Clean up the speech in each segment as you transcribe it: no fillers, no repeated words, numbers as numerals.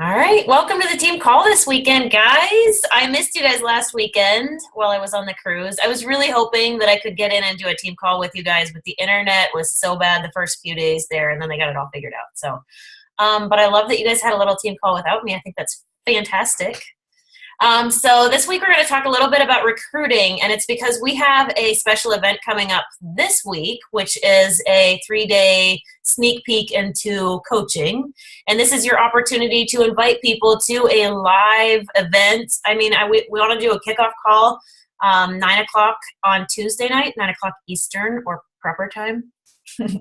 All right, welcome to the team call this weekend, guys. I missed you guys last weekend while I was on the cruise. I was really hoping that I could get in and do a team call with you guys, but the internet was so bad the first few days there, and then they got it all figured out. But I love that you guys had a little team call without me. I think that's fantastic. So this week we're going to talk a little bit about recruiting, and it's because we have a special event coming up this week, which is a 3-day sneak peek into coaching. And this is your opportunity to invite people to a live event. We want to do a kickoff call 9 o'clock on Tuesday night, 9 o'clock Eastern or proper time,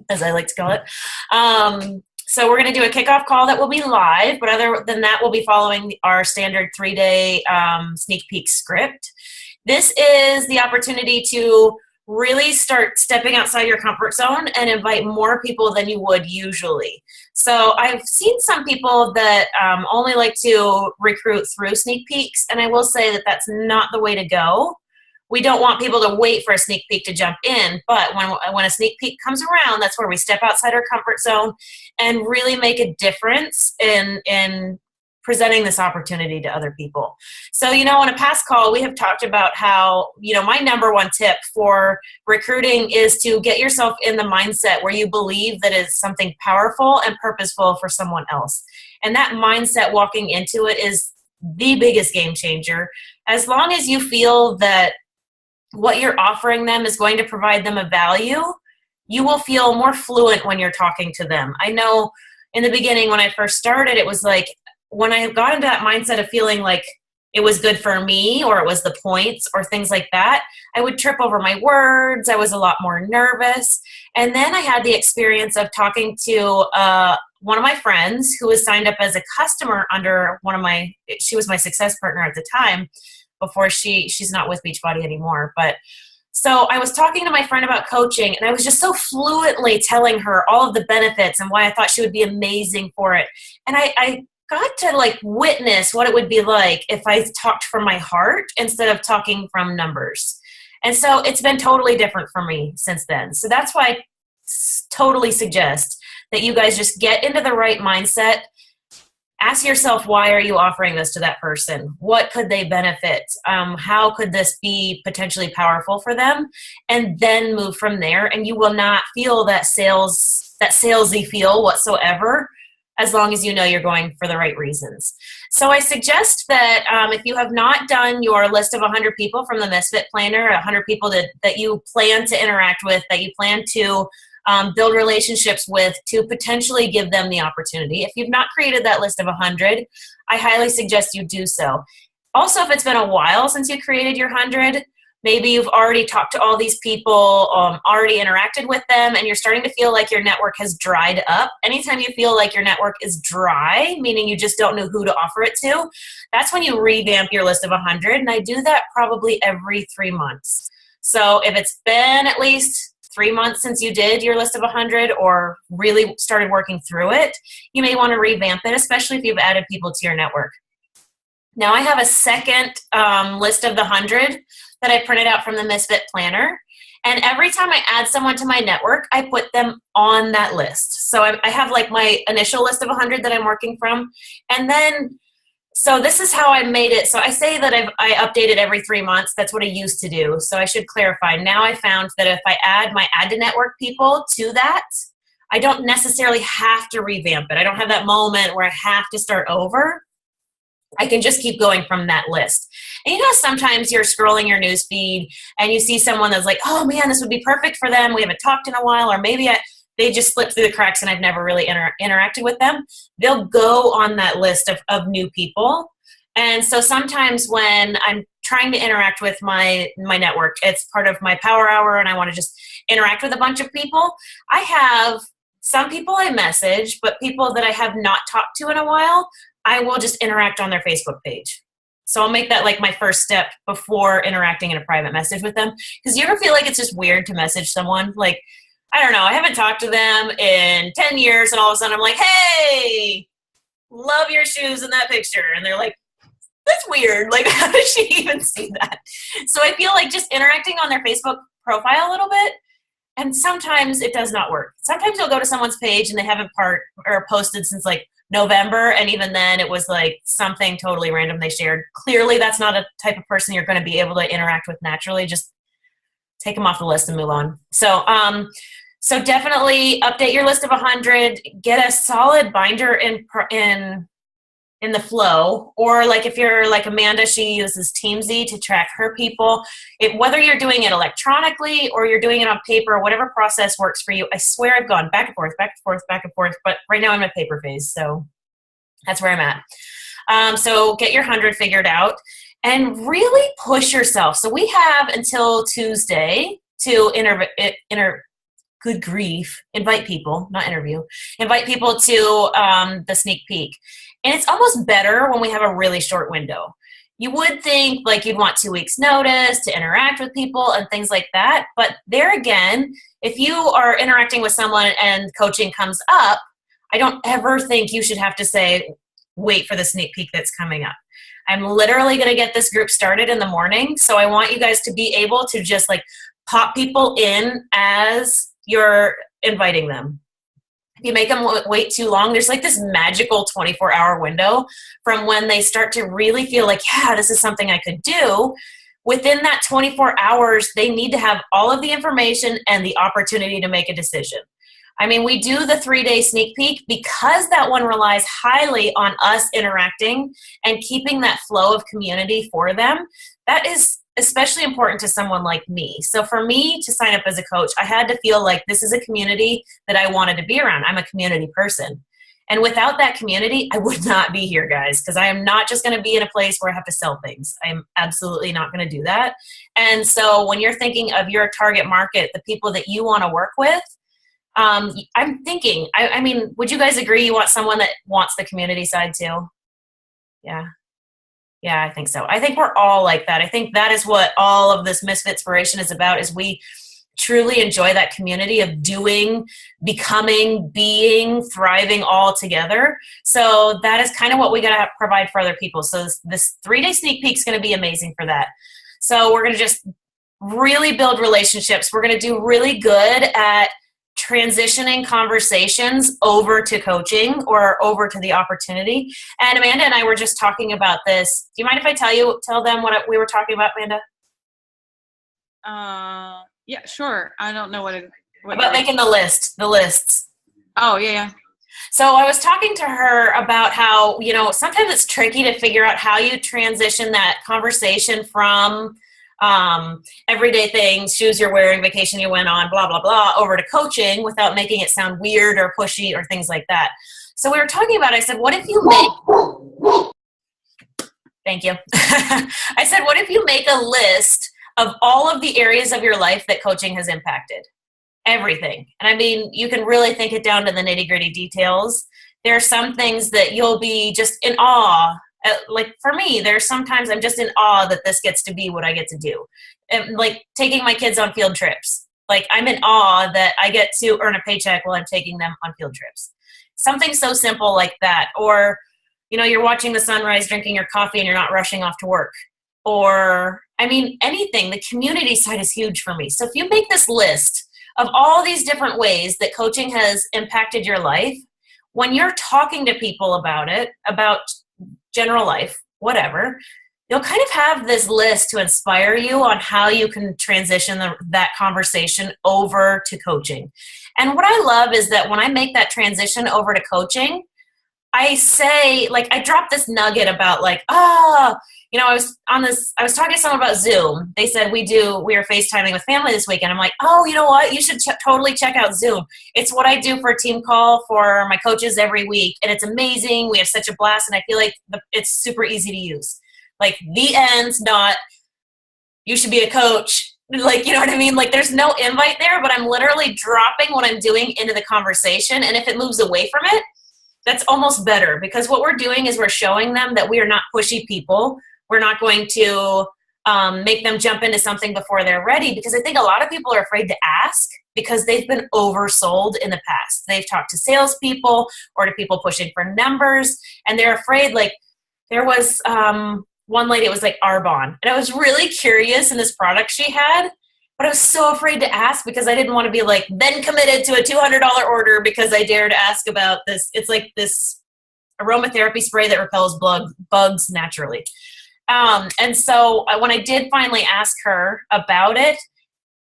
as I like to call it. So we're going to do a kickoff call that will be live, but other than that, we'll be following our standard 3-day sneak peek script. This is the opportunity to really start stepping outside your comfort zone and invite more people than you would usually. So I've seen some people that only like to recruit through sneak peeks, and I will say that that's not the way to go. We don't want people to wait for a sneak peek to jump in, but when a sneak peek comes around, that's where we step outside our comfort zone and really make a difference in presenting this opportunity to other people. So, in a past call, we have talked about how, my number one tip for recruiting is to get yourself in the mindset where you believe that it's something powerful and purposeful for someone else. And that mindset walking into it is the biggest game changer. As long as you feel that what you're offering them is going to provide them a value, you will feel more fluent when you're talking to them. I know in the beginning when I first started, it was like when I got into that mindset of feeling like it was good for me or it was the points or things like that, I would trip over my words. I was a lot more nervous. And then I had the experience of talking to one of my friends who was signed up as a customer under she was my success partner at the time, before she's not with Beachbody anymore. But so I was talking to my friend about coaching, and I was just so fluently telling her all of the benefits and why I thought she would be amazing for it. And I got to witness what it would be like if I talked from my heart instead of talking from numbers. And so it's been totally different for me since then. So that's why I totally suggest that you guys just get into the right mindset. Ask yourself, why are you offering this to that person? What could they benefit? How could this be potentially powerful for them? And then move from there. And you will not feel that salesy feel whatsoever, as long as you know you're going for the right reasons. So I suggest that if you have not done your list of 100 people from the misFIT Planner, 100 people that you plan to interact with, that you plan to build relationships with, to potentially give them the opportunity. If you've not created that list of 100, I highly suggest you do so. Also, if it's been a while since you created your 100, maybe you've already talked to all these people, already interacted with them, and you're starting to feel like your network has dried up. Anytime you feel like your network is dry, meaning you just don't know who to offer it to, that's when you revamp your list of 100, and I do that probably every 3 months. So if it's been at least 3 months since you did your list of 100 or really started working through it, you may want to revamp it, especially if you've added people to your network. Now I have a second list of the 100 that I printed out from the misFIT Planner. And every time I add someone to my network, I put them on that list. So I have my initial list of 100 that I'm working from. And then, so this is how I made it. So I say that I update it every 3 months. That's what I used to do. So I should clarify. Now I found that if I add my add to network people to that, I don't necessarily have to revamp it. I don't have that moment where I have to start over. I can just keep going from that list. And sometimes you're scrolling your news feed and you see someone that's like, oh man, this would be perfect for them. We haven't talked in a while, or maybe they just slipped through the cracks and I've never really interacted with them. They'll go on that list of new people. And so sometimes when I'm trying to interact with my network, it's part of my power hour and I want to just interact with a bunch of people. I have some people I message, but people that I have not talked to in a while, I will just interact on their Facebook page. So I'll make that my first step before interacting in a private message with them. Because you ever feel like it's just weird to message someone? I don't know, I haven't talked to them in 10 years and all of a sudden I'm like, hey, love your shoes in that picture. And they're like, that's weird. How does she even see that? So I feel like just interacting on their Facebook profile a little bit, and sometimes it does not work. Sometimes you'll go to someone's page and they haven't posted since November, and even then it was like something totally random they shared. Clearly that's not a type of person you're going to be able to interact with naturally. Just take them off the list and move on. So definitely update your list of 100, get a solid binder in the flow, or like if you're like Amanda, she uses Teamsy to track her people. Whether you're doing it electronically or you're doing it on paper, whatever process works for you. I swear I've gone back and forth, back and forth, back and forth, but right now I'm in paper phase, so that's where I'm at. So get your 100 figured out and really push yourself. So we have until Tuesday to good grief, invite people, not interview, invite people to the sneak peek. And it's almost better when we have a really short window. You would think like you'd want 2 weeks notice to interact with people and things like that. But there again, if you are interacting with someone and coaching comes up, I don't ever think you should have to say, wait for the sneak peek that's coming up. I'm literally going to get this group started in the morning. So I want you guys to be able to just like pop people in as you're inviting them. If you make them wait too long, there's like this magical 24-hour window from when they start to really feel like, yeah, this is something I could do. Within that 24 hours, they need to have all of the information and the opportunity to make a decision. I mean, we do the 3-day sneak peek because that one relies highly on us interacting and keeping that flow of community for them. That is especially important to someone like me. So for me to sign up as a coach, I had to feel like this is a community that I wanted to be around. I'm a community person. And without that community, I would not be here, guys, because I am not just going to be in a place where I have to sell things. I'm absolutely not going to do that. And so when you're thinking of your target market, the people that you want to work with, I'm thinking, I mean, would you guys agree you want someone that wants the community side too? Yeah. Yeah, I think so. I think we're all like that. I think that is what all of this misFITspiration is about, is we truly enjoy that community of doing, becoming, being, thriving all together. So that is kind of what we got to provide for other people. So this 3-day sneak peek is going to be amazing for that. So we're going to just really build relationships. We're going to do really good at transitioning conversations over to coaching or over to the opportunity. And Amanda and I were just talking about this. Do you mind if I tell them what we were talking about, Amanda? Yeah, sure. I don't know what about making the lists. Oh, yeah. So I was talking to her about how, sometimes it's tricky to figure out how you transition that conversation from everyday things, shoes you're wearing, vacation you went on, blah, blah, blah, over to coaching without making it sound weird or pushy or things like that. So we were talking about, I said, what if you make, thank you. I said, what if you make a list of all of the areas of your life that coaching has impacted? Everything. And I mean, you can really think it down to the nitty-gritty details. There are some things that you'll be just in awe. Like for me, there's sometimes I'm just in awe that this gets to be what I get to do. And like taking my kids on field trips. Like I'm in awe that I get to earn a paycheck while I'm taking them on field trips. Something so simple like that. Or, you're watching the sunrise, drinking your coffee, and you're not rushing off to work. Or, I mean, anything. The community side is huge for me. So if you make this list of all these different ways that coaching has impacted your life, when you're talking to people about it, about general life, whatever, you'll kind of have this list to inspire you on how you can transition that conversation over to coaching. And what I love is that when I make that transition over to coaching, I say, like, I drop this nugget about like, I was talking to someone about Zoom. They said we were FaceTiming with family this weekend. I'm like, oh, you know what? You should totally check out Zoom. It's what I do for a team call for my coaches every week. And it's amazing. We have such a blast. And I feel like it's super easy to use. Like the ends, not you should be a coach. Like, you know what I mean? Like there's no invite there, but I'm literally dropping what I'm doing into the conversation. And if it moves away from it, that's almost better, because what we're doing is we're showing them that we are not pushy people. We're not going to make them jump into something before they're ready, because I think a lot of people are afraid to ask because they've been oversold in the past. They've talked to salespeople or to people pushing for numbers, and they're afraid. Like there was one lady, it was like Arbonne, and I was really curious in this product she had, but I was so afraid to ask because I didn't want to be like, then committed to a $200 order because I dared ask about this. It's like this aromatherapy spray that repels bugs naturally. And so when I did finally ask her about it,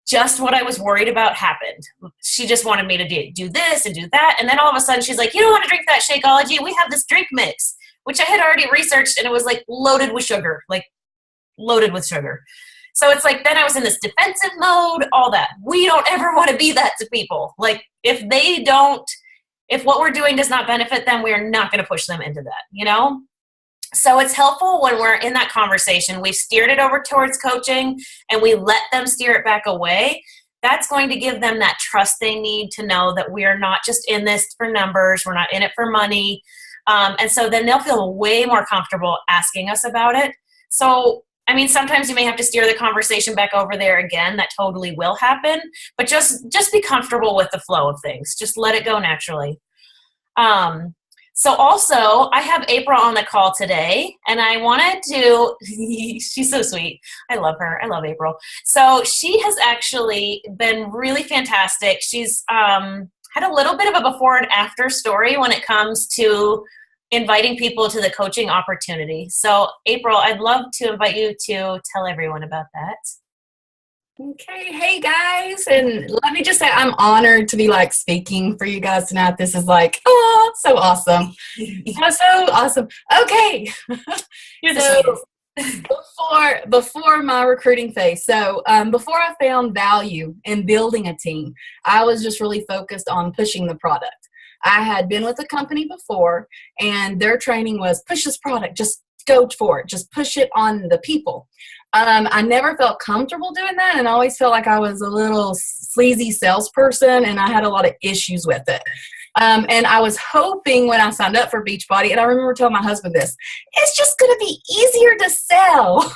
just what I was worried about happened. She just wanted me to do this and do that. And then all of a sudden she's like, you don't want to drink that Shakeology? We have this drink mix, which I had already researched, and it was like loaded with sugar. So it's like, then I was in this defensive mode, all that. We don't ever want to be that to people. Like if what we're doing does not benefit them, we're not going to push them into that, you know? So it's helpful when we're in that conversation, we've steered it over towards coaching and we let them steer it back away. That's going to give them that trust they need to know that we are not just in this for numbers. We're not in it for money. And so then they'll feel way more comfortable asking us about it. So, I mean, sometimes you may have to steer the conversation back over there again. That totally will happen. But just be comfortable with the flow of things. Just let it go naturally. So also, I have April on the call today, and I wanted to, she's so sweet. I love her. I love April. So she has actually been really fantastic. She's had a little bit of a before and after story when it comes to inviting people to the coaching opportunity. So April, I'd love to invite you to tell everyone about that. Okay, hey guys, and let me just say I'm honored to be like speaking for you guys tonight. This is like, oh, so awesome. So awesome. Okay. You're the before my recruiting phase, so before I found value in building a team, I was just really focused on pushing the product. I had been with a company before, and their training was push this product, just go for it, just push it on the people. I never felt comfortable doing that, and I always felt like I was a little sleazy salesperson, and I had a lot of issues with it. And I was hoping when I signed up for Beachbody, and I remember telling my husband this, it's just going to be easier to sell.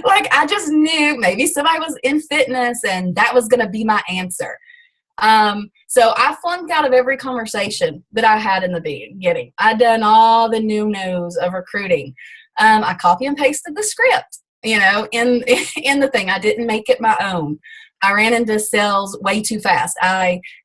Like I just knew maybe somebody was in fitness, and that was going to be my answer. So I flunked out of every conversation that I had in the beginning. I'd done all the no-nos of recruiting. I copy and pasted the script, you know, in the thing. I didn't make it my own. I ran into sales way too fast.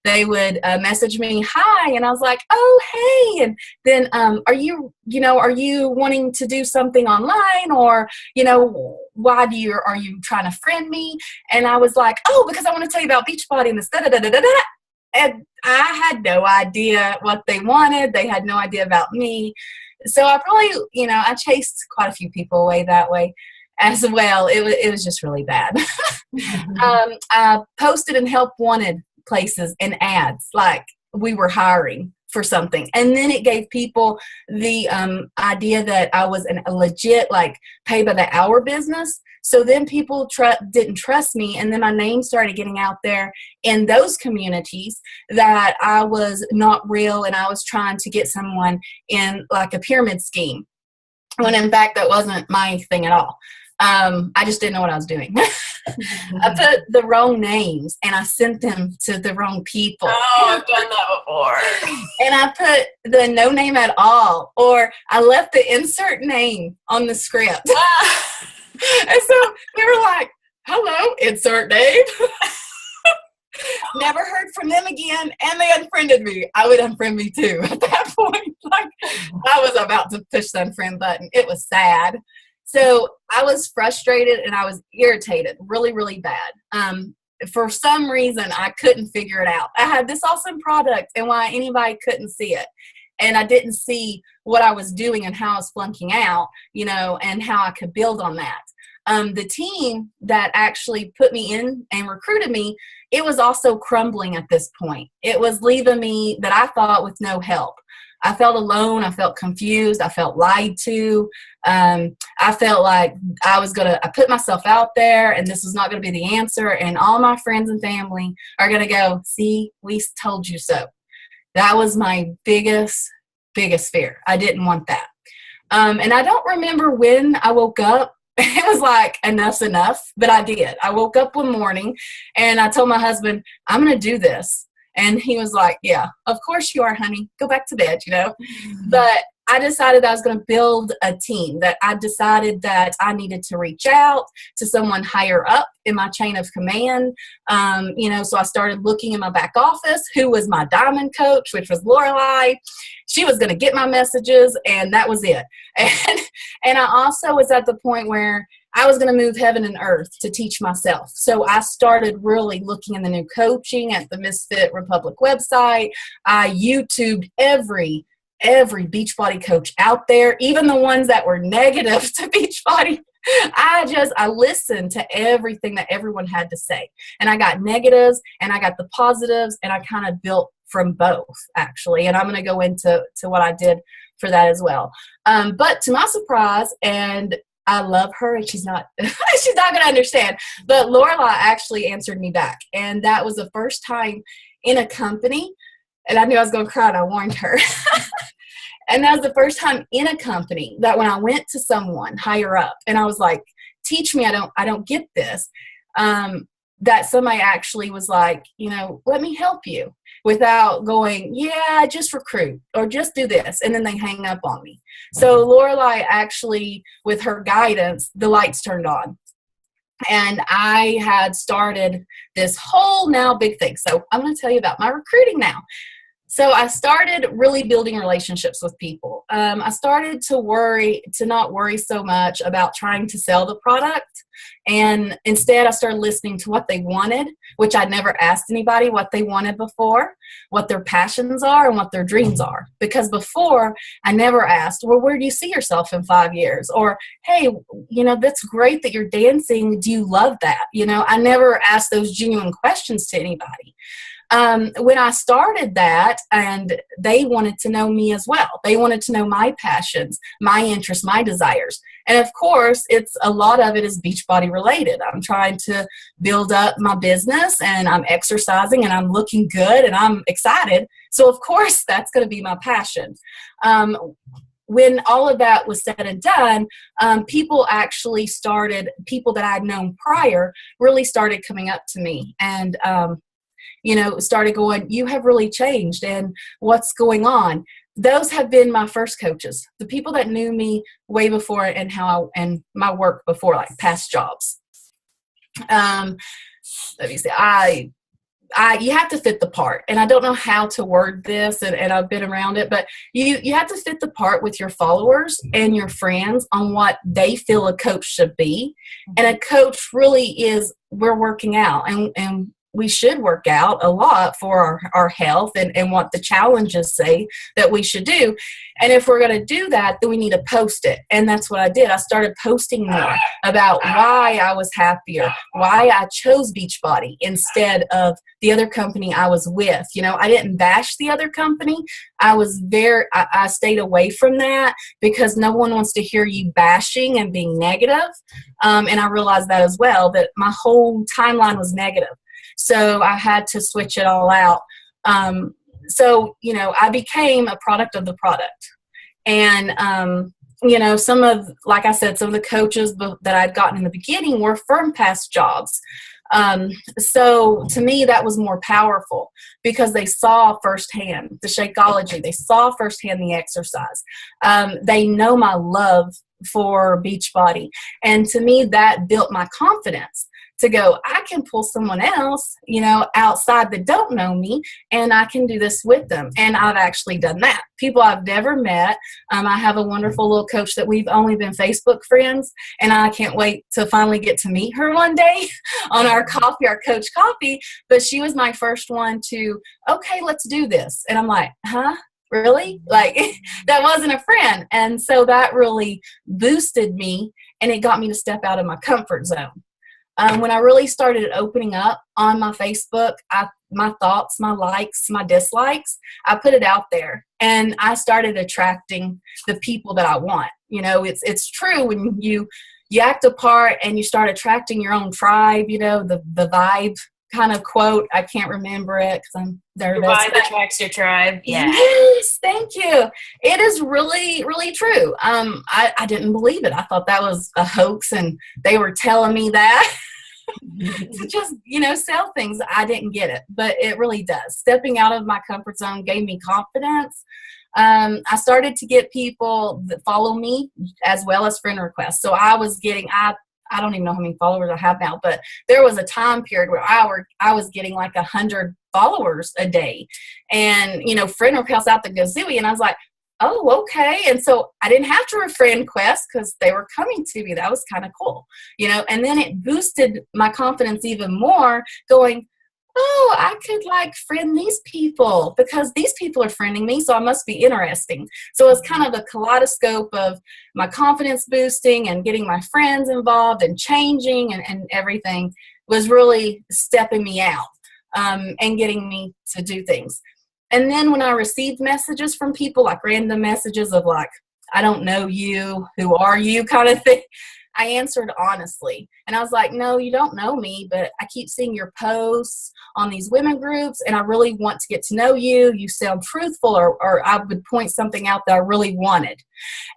They would message me, hi, and I was like, oh, hey, and then are you wanting to do something online, or are you trying to friend me? And I was like, oh, because I want to tell you about Beachbody and this da da da da da da. And I had no idea what they wanted. They had no idea about me. So I probably, I chased quite a few people away that way as well. It was just really bad. I posted in help wanted places and ads like we were hiring for something. And then it gave people the idea that I was a legit like pay by the hour business. So then people didn't trust me, and then my name started getting out there in those communities that I was not real, and I was trying to get someone in like a pyramid scheme, when in fact that wasn't my thing at all. I just didn't know what I was doing. I put the wrong names, and I sent them to the wrong people. Oh, I've done that before. And I put the no name at all, or I left the insert name on the script. And so they were like, hello, insert name. Never heard from them again, and they unfriended me. I would unfriend me too at that point. Like I was about to push the unfriend button. It was sad. So I was frustrated and I was irritated, really, really bad. For some reason, I couldn't figure it out. I had this awesome product, and why anybody couldn't see it. And I didn't see what I was doing and how I was flunking out, and how I could build on that. The team that actually put me in and recruited me, it was also crumbling at this point. It was leaving me that I thought with no help. I felt alone. I felt confused. I felt lied to. I felt like I put myself out there, and this was not going to be the answer. And all my friends and family are going to go, see, we told you so. That was my biggest fear. I didn't want that. And I don't remember when I woke up. It was like, enough's enough, but I did. I woke up one morning, and I told my husband, I'm going to do this. And he was like, yeah, of course you are, honey. Go back to bed, But I decided I was going to build a team, that I decided that I needed to reach out to someone higher up in my chain of command. So I started looking in my back office, who was my diamond coach, which was Lorelei. She was going to get my messages, and that was it. And I also was at the point where I was going to move heaven and earth to teach myself. So I started really looking in the new coaching at the Misfit Republic website. I YouTubed every Beachbody coach out there, even the ones that were negative to Beachbody. I listened to everything that everyone had to say. And I got negatives and I got the positives, and I kind of built from both, actually. And I'm going to go into what I did for that as well. But to my surprise, and I love her, and she's not she's not going to understand, but Lorelei actually answered me back. And that was the first time in a company, and I knew I was going to cry, and I warned her. And that was the first time in a company that when I went to someone higher up and I was like, teach me, I don't get this, that somebody actually was like, let me help you, without going, yeah, just recruit or just do this. And then they hang up on me. So Lorelei actually, with her guidance, the lights turned on. And I had started this whole now big thing. So I'm going to tell you about my recruiting now. So I started really building relationships with people. I started to not worry so much about trying to sell the product. And instead, I started listening to what they wanted, which I'd never asked anybody what they wanted before, what their passions are and what their dreams are. Because before, I never asked, well, where do you see yourself in 5 years? Or, hey, that's great that you're dancing. Do you love that? I never asked those genuine questions to anybody. When I started that, and they wanted to know me as well. They wanted to know my passions, my interests, my desires. And of course, a lot of it is Beachbody related. I'm trying to build up my business, and I'm exercising, and I'm looking good, and I'm excited. So of course, that's going to be my passion. When all of that was said and done, people that I'd known prior really started coming up to me and, started going, you have really changed, and what's going on? Those have been my first coaches, the people that knew me way before and my work before, like past jobs. Let me see. You have to fit the part, and I don't know how to word this, and I've been around it, but you have to fit the part with your followers and your friends on what they feel a coach should be. And a coach really is, we're working out, and we should work out a lot for our health and what the challenges say that we should do. And if we're going to do that, then we need to post it. And that's what I did. I started posting more about why I was happier, why I chose Beachbody instead of the other company I was with. I didn't bash the other company. I stayed away from that because no one wants to hear you bashing and being negative. And I realized that as well, that my whole timeline was negative. So I had to switch it all out. I became a product of the product. And, like I said, some of the coaches that I'd gotten in the beginning were from past jobs. So to me, that was more powerful because they saw firsthand the Shakeology. They saw firsthand the exercise. They know my love for Beachbody. And to me, that built my confidence to go, I can pull someone else, outside that don't know me, and I can do this with them. And I've actually done that. People I've never met. I have a wonderful little coach that we've only been Facebook friends, and I can't wait to finally get to meet her one day on our coach coffee. But she was my first one to, okay, let's do this. And I'm like, huh? Really? Like, that wasn't a friend. And so that really boosted me, and it got me to step out of my comfort zone. When I really started opening up on my Facebook, my thoughts, my likes, my dislikes, I put it out there, and I started attracting the people that I want. It's true when you act a part and you start attracting your own tribe, the vibe kind of quote. I can't remember it because I'm nervous. Your vibe attracts your tribe. Yeah. Yes, thank you. It is really, really true. I didn't believe it. I thought that was a hoax, and they were telling me that to just, sell things. I didn't get it, but it really does. Stepping out of my comfort zone gave me confidence. I started to get people that follow me as well as friend requests. So I was getting, I don't even know how many followers I have now, but there was a time period where I was getting like 100 followers a day, and, you know, friend requests out the gazooey. And I was like, oh, okay. And so I didn't have to friend request because they were coming to me. That was kind of cool, you know, and then it boosted my confidence even more, going, oh, I could like friend these people because these people are friending me, so I must be interesting. So it's kind of a kaleidoscope of my confidence boosting and getting my friends involved and changing, and everything was really stepping me out and getting me to do things. And then when I received messages from people, like random messages of like, I don't know you, who are you kind of thing, I answered honestly. And I was like, no, you don't know me, but I keep seeing your posts on these women groups, and I really want to get to know you. You sound truthful, or I would point something out that I really wanted.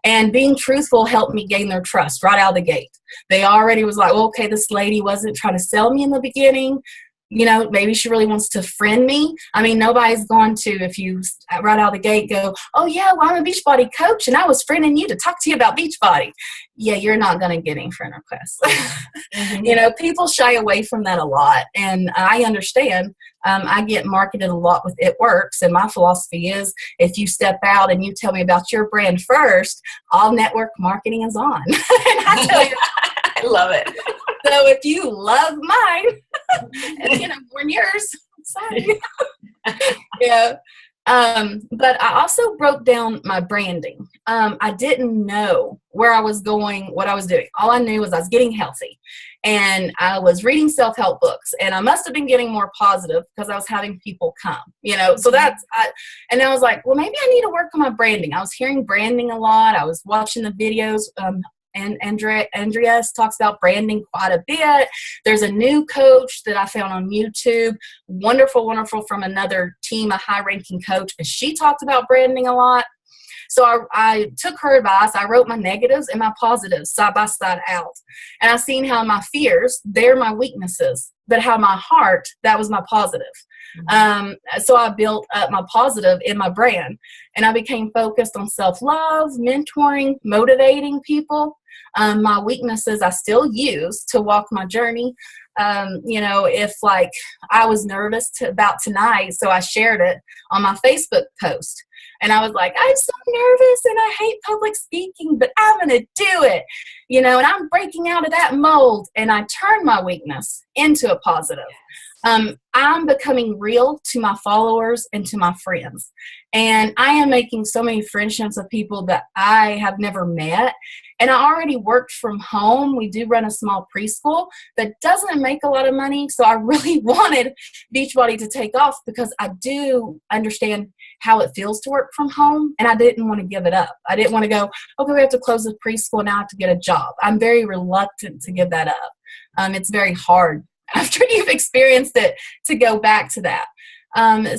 And being truthful helped me gain their trust right out of the gate. They already was like, well, okay, this lady wasn't trying to sell me in the beginning. You know, maybe she really wants to friend me. I mean, nobody's going to, if you right out of the gate go, oh yeah, well, I'm a Beachbody coach and I was friending you to talk to you about Beachbody. Yeah, you're not going to get any friend requests. Mm-hmm. You know, people shy away from that a lot. And I understand. I get marketed a lot with It Works. And my philosophy is, if you step out and you tell me about your brand first, all network marketing is on. And I tell you, I love it. so if you love mine, and you know, more than yours, sorry. Yeah. But I also broke down my branding. I didn't know where I was going, what I was doing. All I knew was I was getting healthy, and I was reading self-help books, and I must have been getting more positive because I was having people come, you know, so and I was like, well, maybe I need to work on my branding. I was hearing branding a lot. I was watching the videos, and Andreas talks about branding quite a bit. There's a new coach that I found on YouTube, wonderful, from another team, a high-ranking coach, and she talked about branding a lot. So I took her advice. I wrote my negatives and my positives side by side out. And I've seen how my fears, they're my weaknesses, but how my heart, that was my positive. So I built up my positive in my brand, and I became focused on self-love, mentoring, motivating people. My weaknesses I still use to walk my journey. You know, if like I was nervous about tonight, so I shared it on my Facebook post. And I was like, I'm so nervous and I hate public speaking, but I'm going to do it. You know, and I'm breaking out of that mold. And I turned my weakness into a positive. I'm becoming real to my followers and to my friends. And I am making so many friendships with people that I have never met. And I already worked from home. We do run a small preschool that doesn't make a lot of money. So I really wanted Beachbody to take off because I do understand how it feels to work from home. And I didn't want to give it up. I didn't want to go, okay, we have to close the preschool. Now I have to get a job. I'm very reluctant to give that up. It's very hard after you've experienced it to go back to that.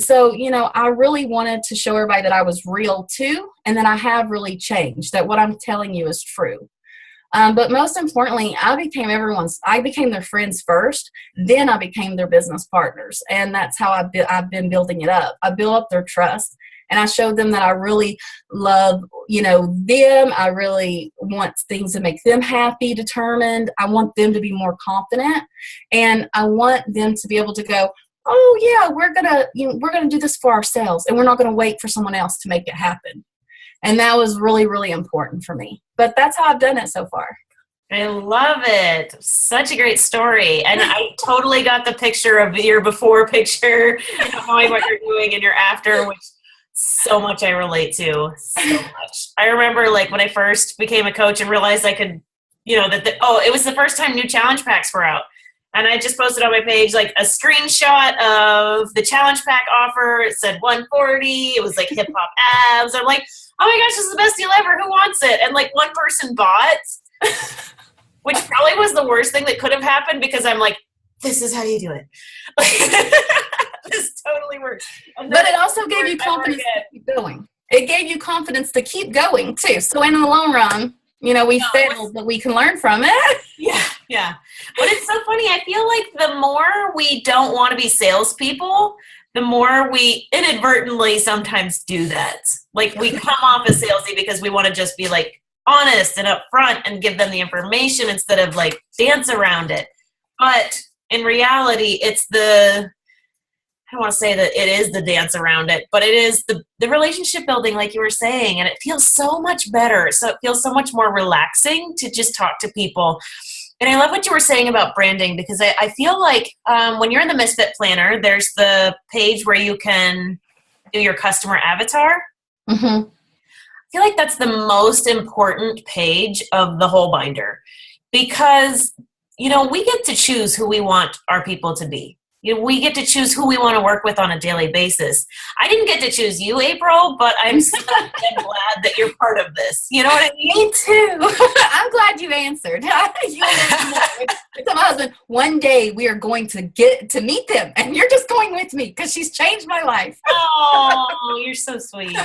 So, you know, I really wanted to show everybody that I was real too, and that I have really changed, that what I'm telling you is true. But most importantly, I became their friends first, then I became their business partners. And that's how I've been building it up. I built up their trust, and I showed them that I really love, you know, them. I really want things to make them happy, determined. I want them to be more confident, and I want them to be able to go, oh yeah, we're gonna do this for ourselves, and we're not gonna wait for someone else to make it happen. And that was really, really important for me. But that's how I've done it so far. I love it. Such a great story. And I totally got the picture of your before picture, knowing what you're doing, and your after, which so much I relate to. So much. I remember like when I first became a coach and realized I could, you know, it was the first time new challenge packs were out. And I just posted on my page like a screenshot of the challenge pack offer. It said 140. It was like hip hop abs. I'm like, oh my gosh, this is the best deal ever. Who wants it? And like one person bought, which probably was the worst thing that could have happened, because I'm like, this is how you do it. This totally works. But it also gave you confidence to keep going. It gave you confidence to keep going too. So in the long run, you know, we failed, but we can learn from it. Yeah. But it's so funny. I feel like the more we don't want to be salespeople, the more we inadvertently sometimes do that. Like we come off as salesy because we want to just be like honest and upfront and give them the information instead of like dance around it. But in reality, it's I don't want to say that it is the dance around it, but it is the relationship building, like you were saying, and it feels so much better. So it feels so much more relaxing to just talk to people. And I love what you were saying about branding, because I feel like when you're in the Misfit Planner, there's the page where you can do your customer avatar. Mm-hmm. I feel like that's the most important page of the whole binder, because, you know, we get to choose who we want our people to be. You know, we get to choose who we want to work with on a daily basis. I didn't get to choose you, April, but I'm so glad that you're part of this. You know what I mean? Me too. I'm glad you answered. You I told my husband, one day we are going to get to meet them, and you're just going with me because she's changed my life. Oh, you're so sweet.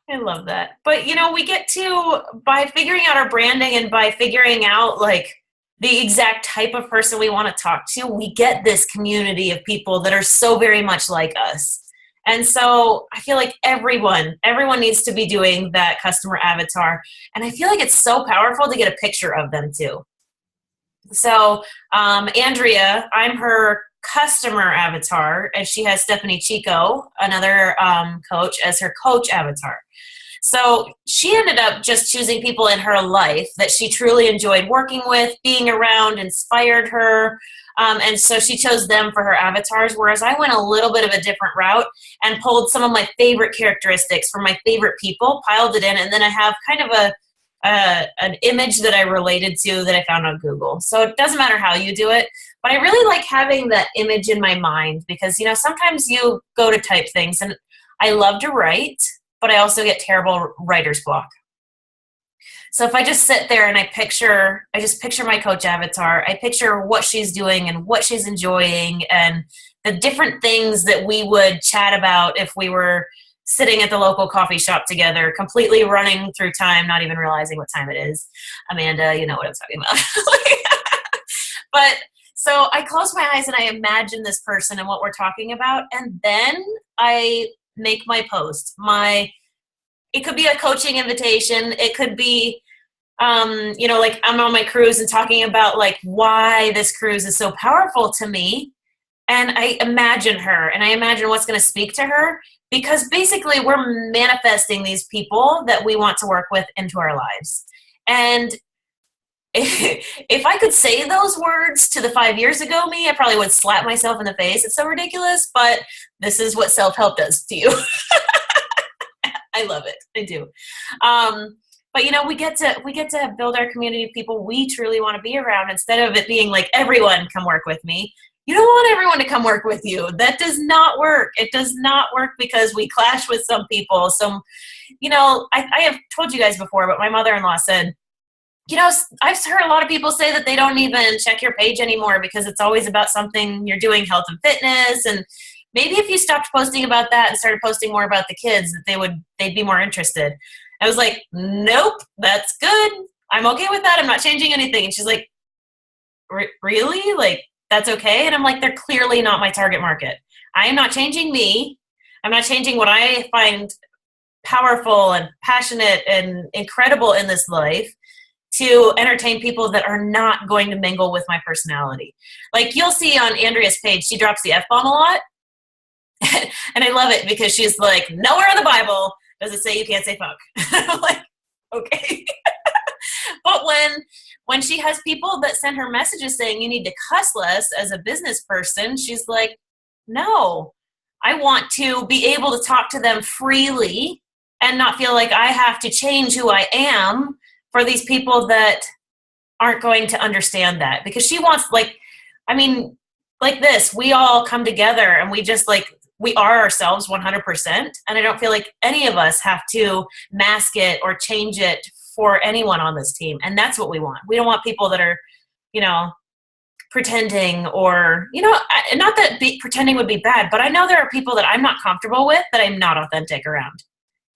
I love that. But, you know, we get to, by figuring out our branding and by figuring out, like, the exact type of person we want to talk to, we get this community of people that are so very much like us. And so I feel like everyone needs to be doing that customer avatar. And I feel like it's so powerful to get a picture of them too. So Andrea, I'm her customer avatar, and she has Stephanie Chico, another coach, as her coach avatar. So she ended up just choosing people in her life that she truly enjoyed working with, being around, inspired her. And so she chose them for her avatars, whereas I went a little bit of a different route and pulled some of my favorite characteristics from my favorite people, piled it in, and then I have kind of an image that I related to that I found on Google. So it doesn't matter how you do it, but I really like having that image in my mind because, you know, sometimes you go to type things, and I love to write, but I also get terrible writer's block. So if I just sit there and I just picture my coach avatar, I picture what she's doing and what she's enjoying and the different things that we would chat about if we were sitting at the local coffee shop together, completely running through time, not even realizing what time it is. Amanda, you know what I'm talking about. But so I close my eyes and I imagine this person and what we're talking about, and then I make my post. It could be a coaching invitation. It could be, you know, like I'm on my cruise and talking about like why this cruise is so powerful to me. And I imagine her and I imagine what's going to speak to her, because basically we're manifesting these people that we want to work with into our lives. And if I could say those words to the 5 years ago me, I probably would slap myself in the face. It's so ridiculous, but this is what self-help does to you. I love it. I do. But you know, we get to build our community of people we truly want to be around, instead of it being like, everyone come work with me. You don't want everyone to come work with you. That does not work. It does not work, because we clash with some people. So, you know, I have told you guys before, but my mother-in-law said, you know, I've heard a lot of people say that they don't even check your page anymore because it's always about something you're doing, health and fitness. And maybe if you stopped posting about that and started posting more about the kids, that they'd be more interested. I was like, nope, that's good. I'm okay with that. I'm not changing anything. And she's like, really? Like, that's okay? And I'm like, they're clearly not my target market. I am not changing me. I'm not changing what I find powerful and passionate and incredible in this life to entertain people that are not going to mingle with my personality. Like you'll see on Andrea's page, she drops the F-bomb a lot. And I love it because she's like, nowhere in the Bible does it say you can't say fuck. I'm like, okay. But when she has people that send her messages saying you need to cuss less as a business person, she's like, no, I want to be able to talk to them freely and not feel like I have to change who I am for these people that aren't going to understand that. Because she wants, like, I mean, like this, we all come together and we just like, we are ourselves 100%. And I don't feel like any of us have to mask it or change it for anyone on this team. And that's what we want. We don't want people that are, you know, pretending, or, you know, not that pretending would be bad, but I know there are people that I'm not comfortable with, that I'm not authentic around.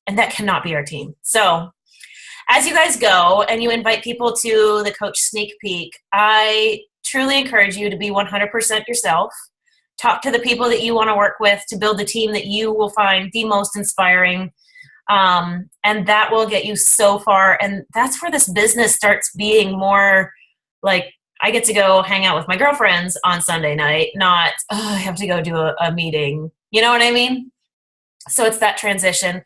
And that cannot be our team. So as you guys go and you invite people to the Coach Sneak Peek, I truly encourage you to be 100% yourself, talk to the people that you want to work with to build the team that you will find the most inspiring. And that will get you so far. And that's where this business starts being more like, I get to go hang out with my girlfriends on Sunday night, not, oh, I have to go do a meeting. You know what I mean? So it's that transition.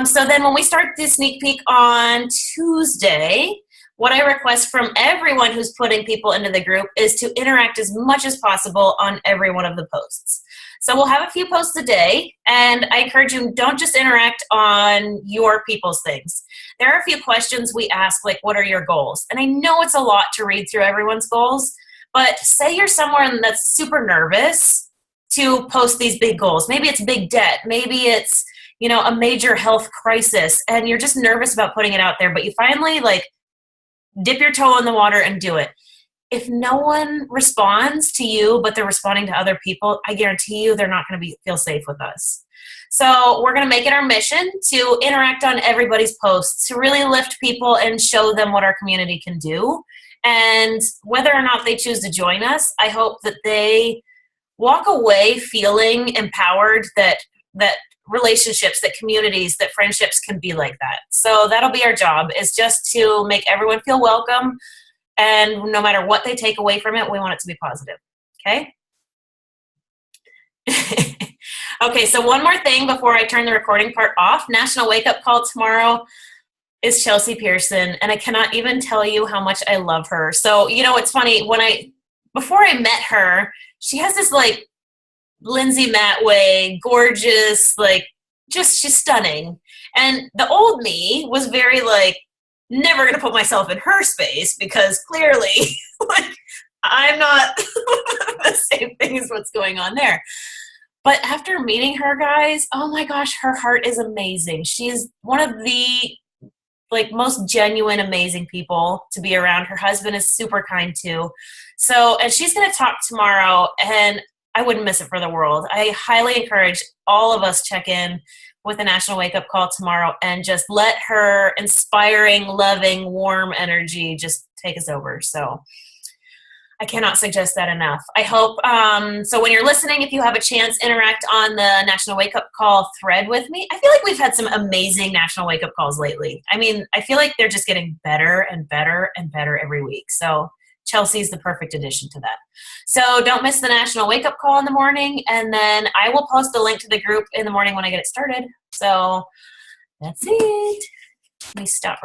So then when we start the sneak peek on Tuesday, what I request from everyone who's putting people into the group is to interact as much as possible on every one of the posts. So we'll have a few posts a day, and I encourage you, don't just interact on your people's things. There are a few questions we ask, like, what are your goals? And I know it's a lot to read through everyone's goals, but say you're someone that's super nervous to post these big goals. Maybe it's big debt. Maybe it's, you know, a major health crisis, and you're just nervous about putting it out there, but you finally, like, dip your toe in the water and do it. If no one responds to you, but they're responding to other people, I guarantee you they're not going to feel safe with us. So we're going to make it our mission to interact on everybody's posts, to really lift people and show them what our community can do. And whether or not they choose to join us, I hope that they walk away feeling empowered that relationships, that communities, that friendships can be like that. So that'll be our job, is just to make everyone feel welcome. And no matter what they take away from it, we want it to be positive. Okay? Okay, so one more thing before I turn the recording part off. National Wake Up Call tomorrow is Chelsea Pearson, and I cannot even tell you how much I love her. So, you know, it's funny, before I met her, she has this, like, Lindsay Matt way, gorgeous, like, she's stunning. And the old me was very, like, never going to put myself in her space, because clearly, like, I'm not the same thing as what's going on there. But after meeting her, guys, oh my gosh, her heart is amazing. She's one of the, like, most genuine, amazing people to be around. Her husband is super kind too. So, and she's going to talk tomorrow, and I wouldn't miss it for the world. I highly encourage all of us check in with the National Wake Up Call tomorrow and just let her inspiring, loving, warm energy just take us over. So I cannot suggest that enough. I hope, so when you're listening, if you have a chance, interact on the National Wake Up Call thread with me. I feel like we've had some amazing National Wake Up Calls lately. I mean, I feel like they're just getting better and better and better every week. So Chelsea's the perfect addition to that. So don't miss the National Wake Up Call in the morning, and then I will post a link to the group in the morning when I get it started. So that's it. Let me stop.